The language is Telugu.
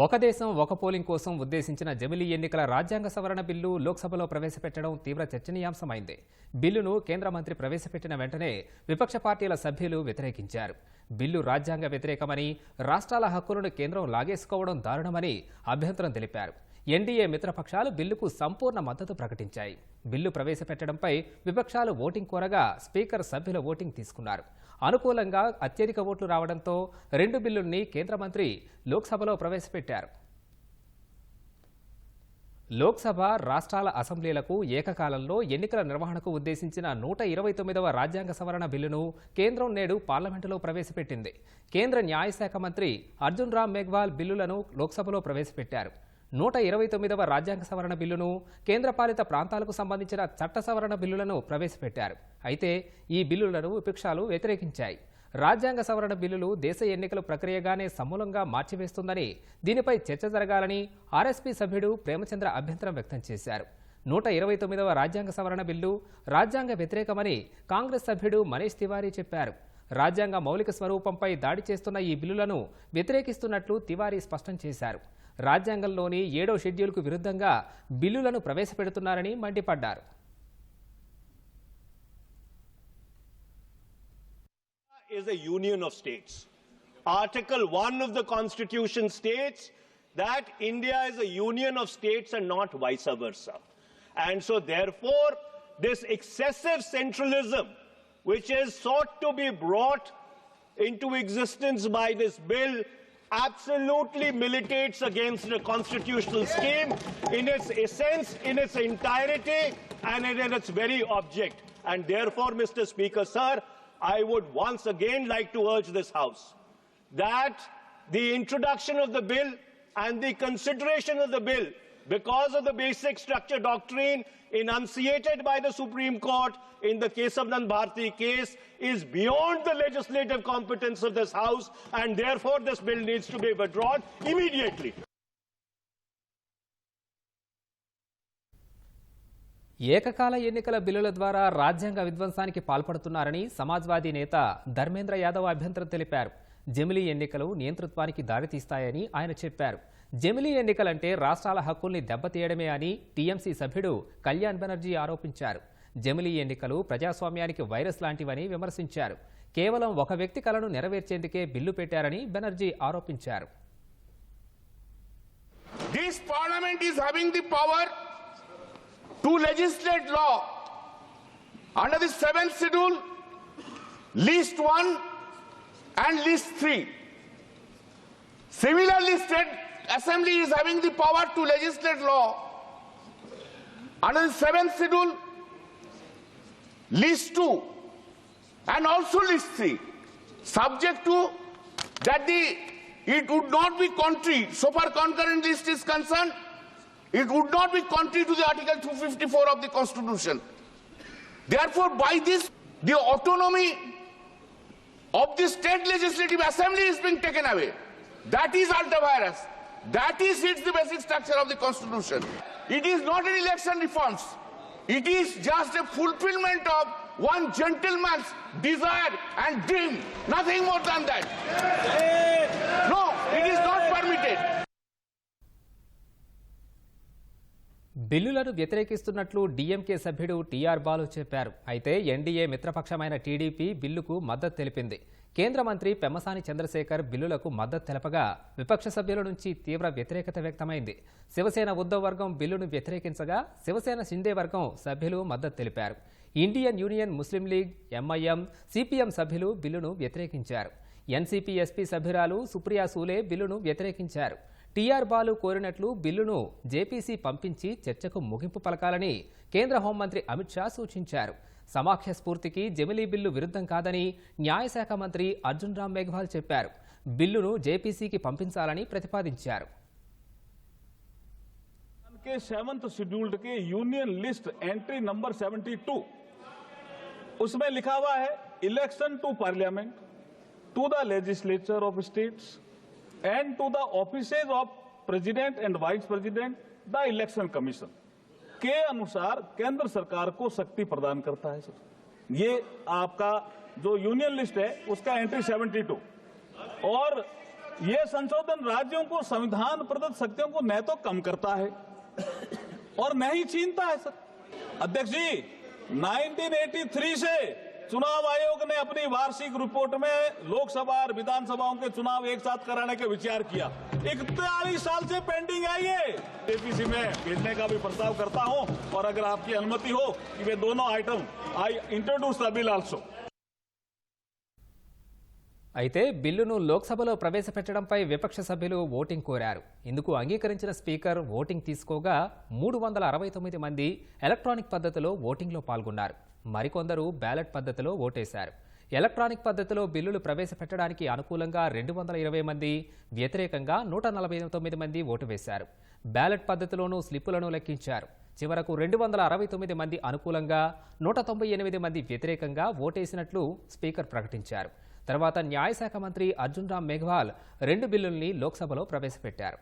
ఒక దేశం ఒక పోలింగ్ కోసం ఉద్దేశించిన జమిలీ ఎన్నికల రాజ్యాంగ సవరణ బిల్లు లోక్సభలో ప్రవేశపెట్టడం తీవ్ర చర్చనీయాంశమైంది. బిల్లును కేంద్ర మంత్రి ప్రవేశపెట్టిన వెంటనే విపక్ష పార్టీల సభ్యులు వ్యతిరేకించారు. బిల్లు రాజ్యాంగ వ్యతిరేకమని, రాష్ట్రాల హక్కులను కేంద్రం లాగేసుకోవడం దారుణమని అభ్యంతరం తెలిపారు. ఎన్డీఏ మిత్రపక్షాలు బిల్లుకు సంపూర్ణ మద్దతు ప్రకటించాయి. బిల్లు ప్రవేశపెట్టడంపై విపక్షాలు ఓటింగ్ కోరగా స్పీకర్ సభ్యుల ఓటింగ్ తీసుకున్నారు. అనుకూలంగా అత్యధిక ఓట్లు రావడంతో రెండు బిల్లుల్ని కేంద్ర మంత్రి లోక్సభలో ప్రవేశపెట్టారు. లోక్సభ, రాష్ట్రాల అసెంబ్లీలకు ఏకకాలంలో ఎన్నికల నిర్వహణకు ఉద్దేశించిన 129వ రాజ్యాంగ సవరణ బిల్లును కేంద్రం నేడు పార్లమెంటులో ప్రవేశపెట్టింది. కేంద్ర న్యాయశాఖ మంత్రి అర్జున్ రామ్ మేఘ్వాల్ బిల్లులను లోక్సభలో ప్రవేశపెట్టారు. 129వ రాజ్యాంగ సవరణ బిల్లును, కేంద్రపాలిత ప్రాంతాలకు సంబంధించిన చట్ట సవరణ బిల్లులను ప్రవేశపెట్టారు. అయితే ఈ బిల్లులను విపక్షాలు వ్యతిరేకించాయి. రాజ్యాంగ సవరణ బిల్లులు దేశ ఎన్నికల ప్రక్రియగానే సమూలంగా మార్చివేస్తుందని, దీనిపై చర్చ జరగాలని ఆర్ఎస్పీ సభ్యుడు ప్రేమచంద్ర అభ్యంతరం వ్యక్తం చేశారు. 129వ రాజ్యాంగ సవరణ బిల్లు రాజ్యాంగ వ్యతిరేకమని కాంగ్రెస్ సభ్యుడు మనీష్ తివారీ చెప్పారు. రాజ్యాంగ మౌలిక స్వరూపంపై దాడి చేస్తున్న ఈ బిల్లులను వ్యతిరేకిస్తున్నట్లు తివారీ స్పష్టం చేశారు. రాజ్యాంగంలోని 7వ షెడ్యూల్కు విరుద్ధంగా బిల్లులను ప్రవేశపెడుతున్నారని మండిపడ్డారు. Is a union of states. Article 1 of the Constitution states that India is a union of states and not vice versa. And so therefore this excessive centralism which is sought to be brought into existence by this bill absolutely militates against the constitutional scheme in its essence, in its entirety, and in its very object. And therefore, Mr. Speaker, sir, I would once again like to urge this House that the introduction of the bill and the consideration of the bill, because of the basic structure doctrine enunciated by the Supreme Court in the Kesavanand Bharti case, is beyond the legislative competence of this House, and therefore this bill needs to be withdrawn immediately. ఏకకాల ఎన్నికల బిల్లుల ద్వారా రాజ్యాంగ విధ్వంసానికి పాల్పడుతున్నారని సమాజ్వాదీ నేత ధర్మేంద్ర యాదవ్ అభ్యంతరం తెలిపారు. జమిలీ ఎన్నికలు నియంతృత్వానికి దారితీస్తాయని ఆయన చెప్పారు. జమిలీ ఎన్నికలంటే రాష్ట్రాల హక్కుల్ని దెబ్బతీయడమే అని టీఎంసీ సభ్యుడు కళ్యాణ్ బెనర్జీ ఆరోపించారు. జమిలీ ఎన్నికలు ప్రజాస్వామ్యానికి వైరస్ లాంటివని విమర్శించారు. కేవలం ఒక వ్యక్తి కలను నెరవేర్చేందుకే బిల్లు పెట్టారని బెనర్జీ ఆరోపించారు. This parliament is having the power to legislate law under the 7th schedule, list 1 and list 3. Similarly, state assembly is having the power to legislate law under the 7th schedule, list 2 and also list 3, subject to that it would not be contrary, so far concurrent list is concerned, it would not be contrary to the Article 254 of the Constitution. Therefore, by this, the autonomy of the state legislative assembly is being taken away. That is ultra vires. That is it's the basic structure of the Constitution. It is not an election reforms. It is just a fulfillment of one gentleman's desire and dream. Nothing more than that. No, it is not permitted. బిల్లులను వ్యతిరేకిస్తున్నట్లు డీఎంకే సభ్యుడు టీఆర్ బాలు చెప్పారు. అయితే ఎన్డీఏ మిత్రపక్షమైన టీడీపీ బిల్లుకు మద్దతు తెలిపింది. కేంద్ర మంత్రి పెమ్మసాని చంద్రశేఖర్ బిల్లులకు మద్దతు తెలపగా విపక్ష సభ్యుల నుంచి తీవ్ర వ్యతిరేకత వ్యక్తమైంది. శివసేన ఉద్ధవ్ వర్గం బిల్లును వ్యతిరేకించగా శివసేన షిందే వర్గం సభ్యులు మద్దతు తెలిపారు. ఇండియన్ యూనియన్ ముస్లిం లీగ్, ఎంఐఎం, సిపిఎం సభ్యులు బిల్లును వ్యతిరేకించారు. ఎన్సీపీ ఎస్పీ సభ్యురాలు సుప్రియా సూలే బిల్లును వ్యతిరేకించారు. టీఆర్ బాలు కోరినట్లు బిల్లును జేపీసీ పంపించి చర్చకు ముగింపు పలకాలని కేంద్ర హోంమంత్రి అమిత్ షా సూచించారు. సమాఖ్య స్ఫూర్తికి జమిలీ బిల్లు విరుద్ధం కాదని న్యాయశాఖ మంత్రి అర్జున్ రామ్ మేఘ్వాల్ చెప్పారు. బిల్లును జేపీసీకి పంపించాలని ప్రతిపాదించారు. 7th शेड्यूल्ड के यूनियन लिस्ट एंट्री नंबर 72 उसमें लिखा हुआ है election to parliament, to the legislature of states and to the offices of president and vice president the election commission के अनुसार केंद्र सरकार को शक्ति प्रदान करता है सर। ये आपका जो यूनियन लिस्ट है उसका एंट्री 72 और ये संशोधन राज्यों को संविधान प्रदत्त शक्तियों को न तो कम करता है और न ही छीनता है सर। अध्यक्ष जी, 1983 से चुनाव आयोग ने अपनी वार्षिक रिपोर्ट में लोकसभा और विधानसभाओं के चुनाव एक साथ कराने का विचार किया। 41 साल से पेंडिंग है ये। एपीसी में भेजने का भी प्रस्ताव करता हूं और अगर आपकी अनुमति हो कि वे दोनों item I introduce the bill also. అయితే బిల్లును లోక్సభలో ప్రవేశపెట్టడంపై విపక్ష సభ్యులు ఓటింగ్ కోరారు. ఇందుకు అంగీకరించిన స్పీకర్ ఓటింగ్ తీసుకోగా 369 మంది ఎలక్ట్రానిక్ పద్ధతిలో ఓటింగ్లో పాల్గొన్నారు. మరికొందరు బ్యాలెట్ పద్ధతిలో ఓటేశారు. ఎలక్ట్రానిక్ పద్ధతిలో బిల్లులు ప్రవేశపెట్టడానికి అనుకూలంగా 220 మంది, వ్యతిరేకంగా 149 మంది ఓటు వేశారు. బ్యాలెట్ పద్ధతిలోనూ స్లిప్పులను లెక్కించారు. చివరకు 269 మంది అనుకూలంగా, 198 మంది వ్యతిరేకంగా ఓటేసినట్లు స్పీకర్ ప్రకటించారు. తర్వాత న్యాయశాఖ మంత్రి అర్జున్ రామ్ మేఘ్వాల్ 2 బిల్లుల్ని లోక్సభలో ప్రవేశపెట్టారు.